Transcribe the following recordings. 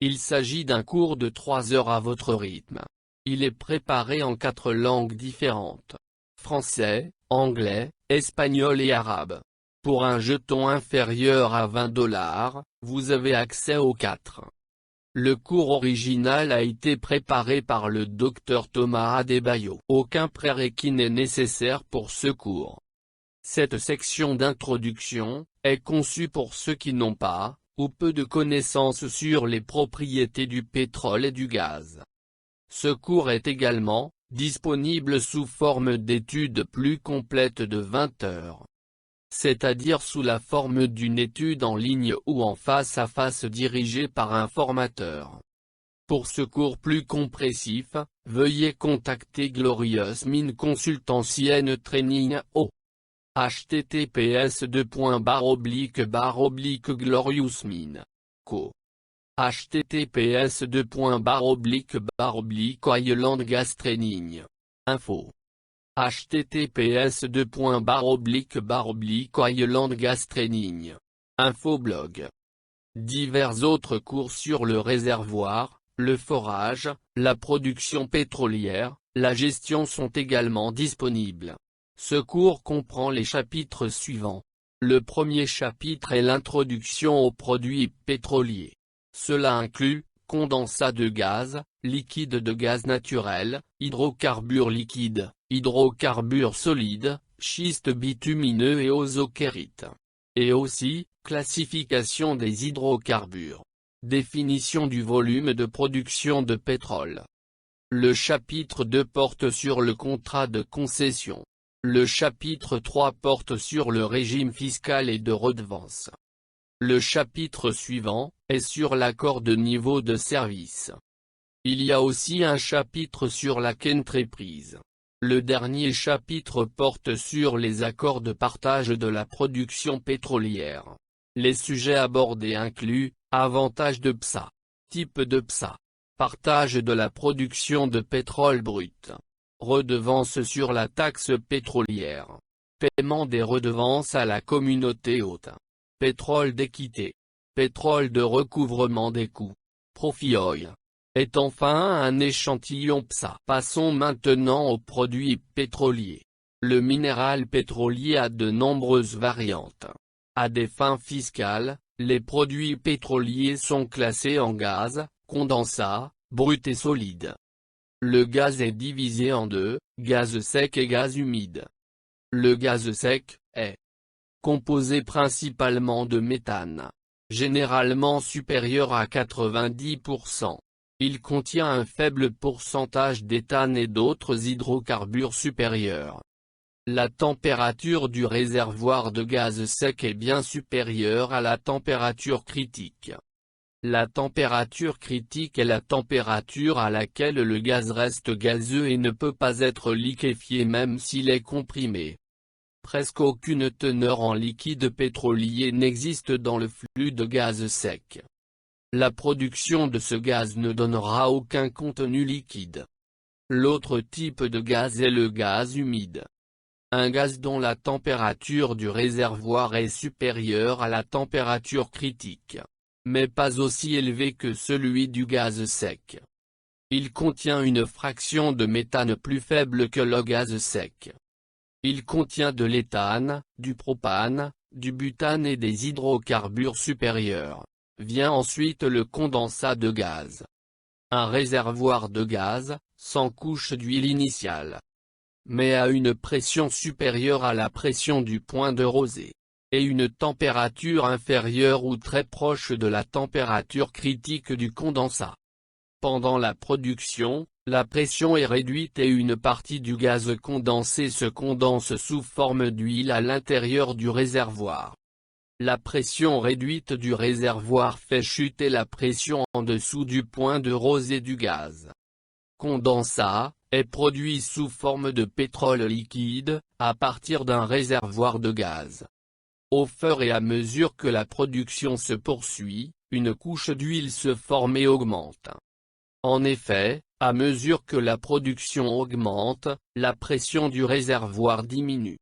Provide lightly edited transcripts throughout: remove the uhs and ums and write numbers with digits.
Il s'agit d'un cours de 3 heures à votre rythme. Il est préparé en 4 langues différentes: français, anglais, espagnol et arabe. Pour un jeton inférieur à 20 $, vous avez accès aux 4. Le cours original a été préparé par le Dr Thomas Adebayo. Aucun prérequis n'est nécessaire pour ce cours. Cette section d'introduction est conçue pour ceux qui n'ont pas, ou peu de connaissances sur les propriétés du pétrole et du gaz. Ce cours est également disponible sous forme d'études plus complètes de 20 heures. C'est-à-dire sous la forme d'une étude en ligne ou en face à face dirigée par un formateur. Pour ce cours plus compressif, veuillez contacter Glorious Mine Consultancy and Training au https://gloriousmine.co https://oil and gas training info https://oil and gas training infoblog. Divers autres cours sur le réservoir, le forage, la production pétrolière, la gestion sont également disponibles. Ce cours comprend les chapitres suivants. Le premier chapitre est l'introduction aux produits pétroliers. Cela inclut condensat de gaz, liquide de gaz naturel, hydrocarbures liquides, hydrocarbures solides, schiste bitumineux et ozokérite. Et aussi, classification des hydrocarbures. Définition du volume de production de pétrole. Le chapitre 2 porte sur le contrat de concession. Le chapitre 3 porte sur le régime fiscal et de redevance. Le chapitre suivant est sur l'accord de niveau de service. Il y a aussi un chapitre sur la qu'entreprise. Le dernier chapitre porte sur les accords de partage de la production pétrolière. Les sujets abordés incluent avantages de PSA, type de PSA, partage de la production de pétrole brut, redevance sur la taxe pétrolière, paiement des redevances à la communauté hôte, pétrole d'équité, pétrole de recouvrement des coûts, profit oil, et enfin un échantillon PSA. Passons maintenant aux produits pétroliers. Le minéral pétrolier a de nombreuses variantes. À des fins fiscales, les produits pétroliers sont classés en gaz, condensat, brut et solide. Le gaz est divisé en deux, gaz sec et gaz humide. Le gaz sec est composé principalement de méthane, généralement supérieur à 90%. Il contient un faible pourcentage d'éthane et d'autres hydrocarbures supérieurs. La température du réservoir de gaz sec est bien supérieure à la température critique. La température critique est la température à laquelle le gaz reste gazeux et ne peut pas être liquéfié même s'il est comprimé. Presque aucune teneur en liquide pétrolier n'existe dans le flux de gaz sec. La production de ce gaz ne donnera aucun contenu liquide. L'autre type de gaz est le gaz humide. Un gaz dont la température du réservoir est supérieure à la température critique, mais pas aussi élevée que celui du gaz sec. Il contient une fraction de méthane plus faible que le gaz sec. Il contient de l'éthane, du propane, du butane et des hydrocarbures supérieurs. Vient ensuite le condensat de gaz. Un réservoir de gaz, sans couche d'huile initiale, mais à une pression supérieure à la pression du point de rosée, et une température inférieure ou très proche de la température critique du condensat. Pendant la production, la pression est réduite et une partie du gaz condensé se condense sous forme d'huile à l'intérieur du réservoir. La pression réduite du réservoir fait chuter la pression en dessous du point de rosée du gaz. Condensat est produit sous forme de pétrole liquide, à partir d'un réservoir de gaz. Au fur et à mesure que la production se poursuit, une couche d'huile se forme et augmente. En effet, à mesure que la production augmente, la pression du réservoir diminue.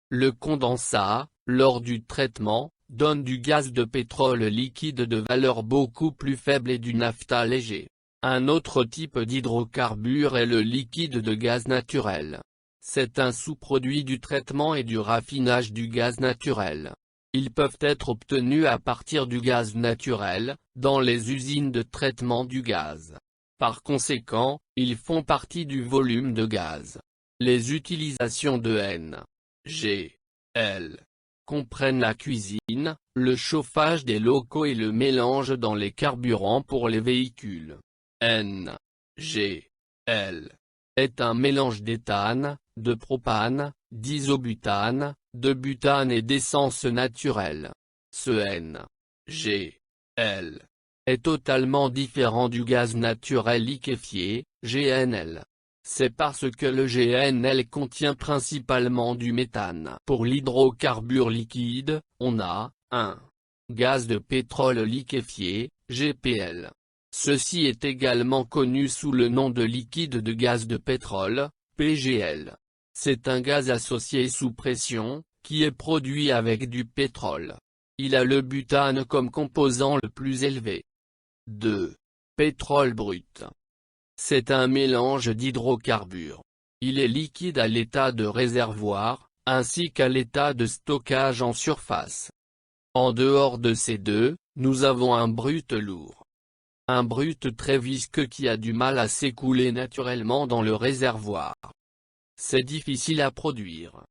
Le condensat, lors du traitement, donne du gaz de pétrole liquide de valeur beaucoup plus faible et du naphta léger. Un autre type d'hydrocarbure est le liquide de gaz naturel. C'est un sous-produit du traitement et du raffinage du gaz naturel. Ils peuvent être obtenus à partir du gaz naturel, dans les usines de traitement du gaz. Par conséquent, ils font partie du volume de gaz. Les utilisations de N, G, L comprennent la cuisine, le chauffage des locaux et le mélange dans les carburants pour les véhicules. N, G, L est un mélange d'éthane, de propane, d'isobutane, de butane et d'essence naturelle. Ce N, G, L est totalement différent du gaz naturel liquéfié, GNL. C'est parce que le GNL contient principalement du méthane. Pour l'hydrocarbure liquide, on a, 1. Gaz de pétrole liquéfié, GPL. Ceci est également connu sous le nom de liquide de gaz de pétrole, PGL. C'est un gaz associé sous pression, qui est produit avec du pétrole. Il a le butane comme composant le plus élevé. 2. Pétrole brut. C'est un mélange d'hydrocarbures. Il est liquide à l'état de réservoir, ainsi qu'à l'état de stockage en surface. En dehors de ces deux, nous avons un brut lourd. Un brut très visqueux qui a du mal à s'écouler naturellement dans le réservoir. C'est difficile à produire.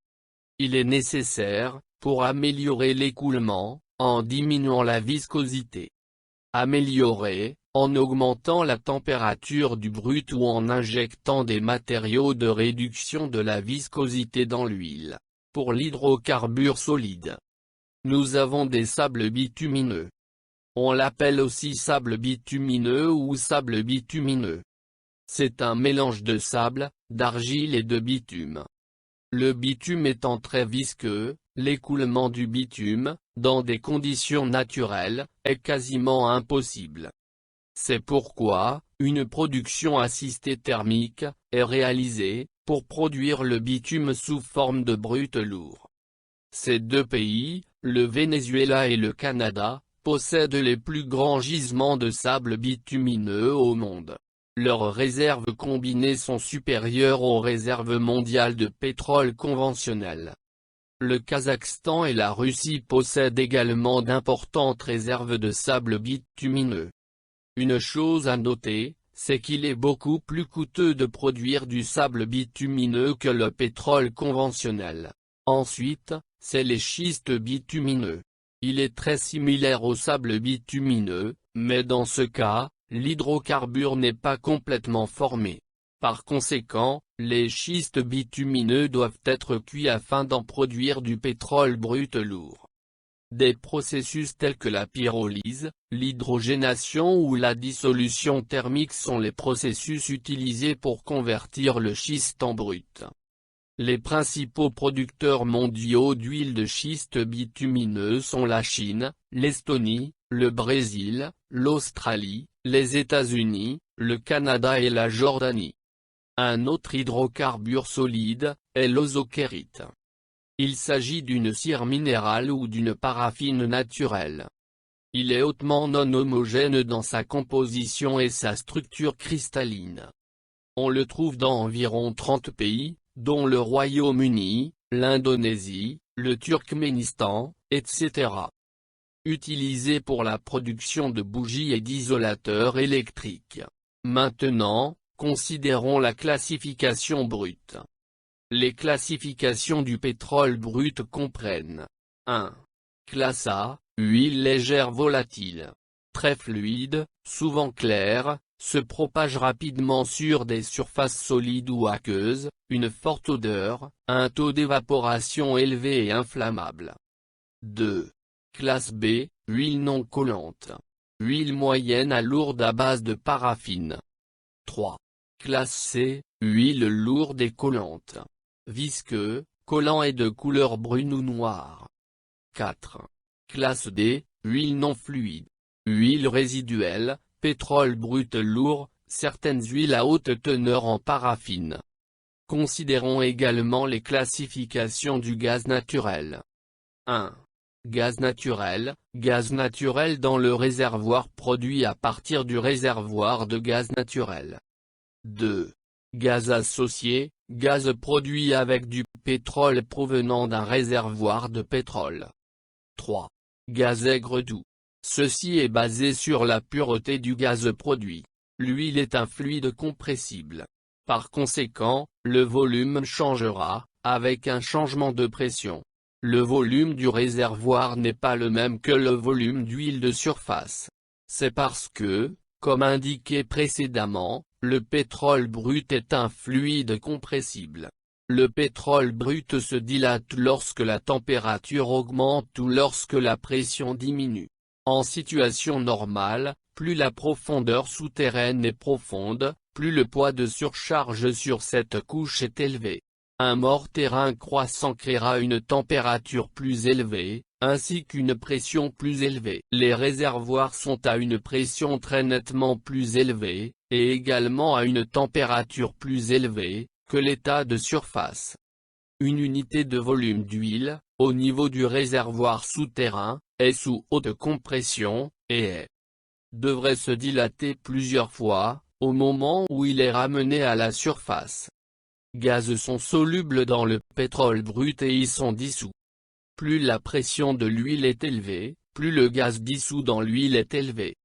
Il est nécessaire, pour améliorer l'écoulement, en diminuant la viscosité. Améliorer, en augmentant la température du brut ou en injectant des matériaux de réduction de la viscosité dans l'huile. Pour l'hydrocarbure solide, nous avons des sables bitumineux. On l'appelle aussi sable bitumineux ou sable bitumineux. C'est un mélange de sable, d'argile et de bitume. Le bitume étant très visqueux, l'écoulement du bitume, dans des conditions naturelles, est quasiment impossible. C'est pourquoi, une production assistée thermique, est réalisée, pour produire le bitume sous forme de brut lourd. Ces deux pays, le Venezuela et le Canada, possèdent les plus grands gisements de sable bitumineux au monde. Leurs réserves combinées sont supérieures aux réserves mondiales de pétrole conventionnel. Le Kazakhstan et la Russie possèdent également d'importantes réserves de sable bitumineux. Une chose à noter, c'est qu'il est beaucoup plus coûteux de produire du sable bitumineux que le pétrole conventionnel. Ensuite, c'est les schistes bitumineux. Il est très similaire au sable bitumineux, mais dans ce cas, l'hydrocarbure n'est pas complètement formé. Par conséquent, les schistes bitumineux doivent être cuits afin d'en produire du pétrole brut lourd. Des processus tels que la pyrolyse, l'hydrogénation ou la dissolution thermique sont les processus utilisés pour convertir le schiste en brut. Les principaux producteurs mondiaux d'huile de schiste bitumineux sont la Chine, l'Estonie, le Brésil, l'Australie, les États-Unis, le Canada et la Jordanie. Un autre hydrocarbure solide, est l'ozokérite. Il s'agit d'une cire minérale ou d'une paraffine naturelle. Il est hautement non homogène dans sa composition et sa structure cristalline. On le trouve dans environ 30 pays, dont le Royaume-Uni, l'Indonésie, le Turkménistan, etc. Utilisé pour la production de bougies et d'isolateurs électriques. Maintenant, considérons la classification brute. Les classifications du pétrole brut comprennent 1. Classe A, huile légère volatile. Très fluide, souvent claire, se propage rapidement sur des surfaces solides ou aqueuses, une forte odeur, un taux d'évaporation élevé et inflammable. 2. Classe B, huile non collante. Huile moyenne à lourde à base de paraffine. 3. Classe C, huile lourde et collante. Visqueux, collant et de couleur brune ou noire. 4. Classe D, huile non fluide. Huile résiduelle, pétrole brut lourd, certaines huiles à haute teneur en paraffine. Considérons également les classifications du gaz naturel. 1. Gaz naturel dans le réservoir produit à partir du réservoir de gaz naturel. 2. Gaz associé, gaz produit avec du pétrole provenant d'un réservoir de pétrole. 3. Gaz aigre doux. Ceci est basé sur la pureté du gaz produit. L'huile est un fluide compressible. Par conséquent, le volume changera, avec un changement de pression. Le volume du réservoir n'est pas le même que le volume d'huile de surface. C'est parce que, comme indiqué précédemment, le pétrole brut est un fluide compressible. Le pétrole brut se dilate lorsque la température augmente ou lorsque la pression diminue. En situation normale, plus la profondeur souterraine est profonde, plus le poids de surcharge sur cette couche est élevé. Un mort-terrain croissant créera une température plus élevée, ainsi qu'une pression plus élevée. Les réservoirs sont à une pression très nettement plus élevée, et également à une température plus élevée, que l'état de surface. Une unité de volume d'huile, au niveau du réservoir souterrain, est sous haute compression, et devrait se dilater plusieurs fois, au moment où il est ramené à la surface. Gaz sont solubles dans le pétrole brut et y sont dissous. Plus la pression de l'huile est élevée, plus le gaz dissous dans l'huile est élevé.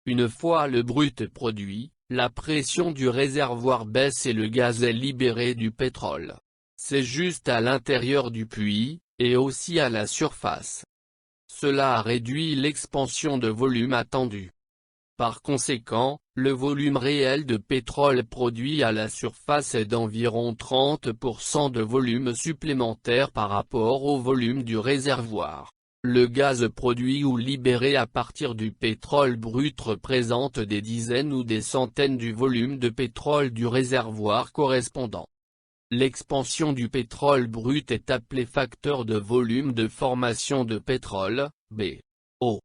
Une fois le brut produit, la pression du réservoir baisse et le gaz est libéré du pétrole. C'est juste à l'intérieur du puits, et aussi à la surface. Cela réduit l'expansion de volume attendue. Par conséquent, le volume réel de pétrole produit à la surface est d'environ 30% de volume supplémentaire par rapport au volume du réservoir. Le gaz produit ou libéré à partir du pétrole brut représente des dizaines ou des centaines du volume de pétrole du réservoir correspondant. L'expansion du pétrole brut est appelée facteur de volume de formation de pétrole, BO.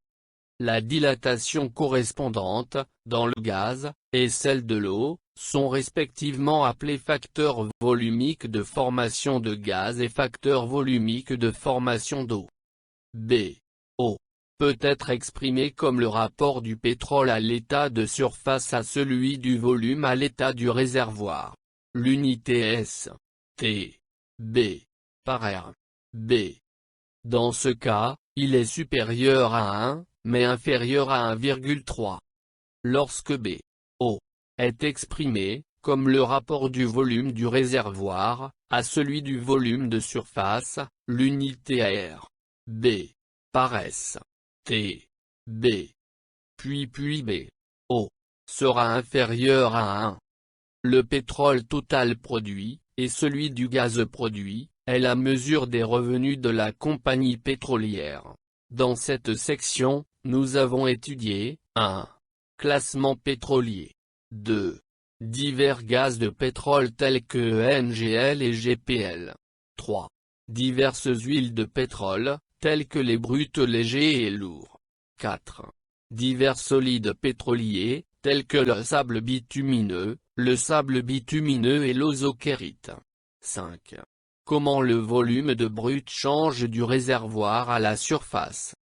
La dilatation correspondante, dans le gaz, et celle de l'eau, sont respectivement appelés facteurs volumiques de formation de gaz et facteurs volumiques de formation d'eau. BO peut être exprimé comme le rapport du pétrole à l'état de surface à celui du volume à l'état du réservoir. L'unité S. T. B. par R. B. Dans ce cas, il est supérieur à 1, mais inférieur à 1,3. Lorsque BO est exprimé, comme le rapport du volume du réservoir, à celui du volume de surface, l'unité R. B. par S. T. B. Puis BO sera inférieur à 1. Le pétrole total produit, et celui du gaz produit, est la mesure des revenus de la compagnie pétrolière. Dans cette section, nous avons étudié 1. Classement pétrolier. 2. Divers gaz de pétrole tels que NGL et GPL. 3. Diverses huiles de pétrole, telles que les bruts légers et lourds. 4. Divers solides pétroliers, tels que le sable bitumineux et l'ozokérite. 5. Comment le volume de brut change du réservoir à la surface.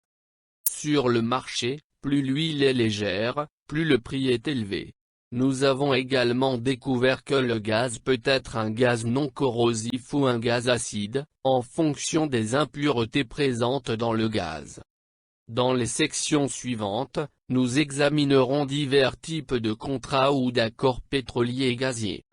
Sur le marché, plus l'huile est légère, plus le prix est élevé. Nous avons également découvert que le gaz peut être un gaz non corrosif ou un gaz acide, en fonction des impuretés présentes dans le gaz. Dans les sections suivantes, nous examinerons divers types de contrats ou d'accords pétroliers et gaziers.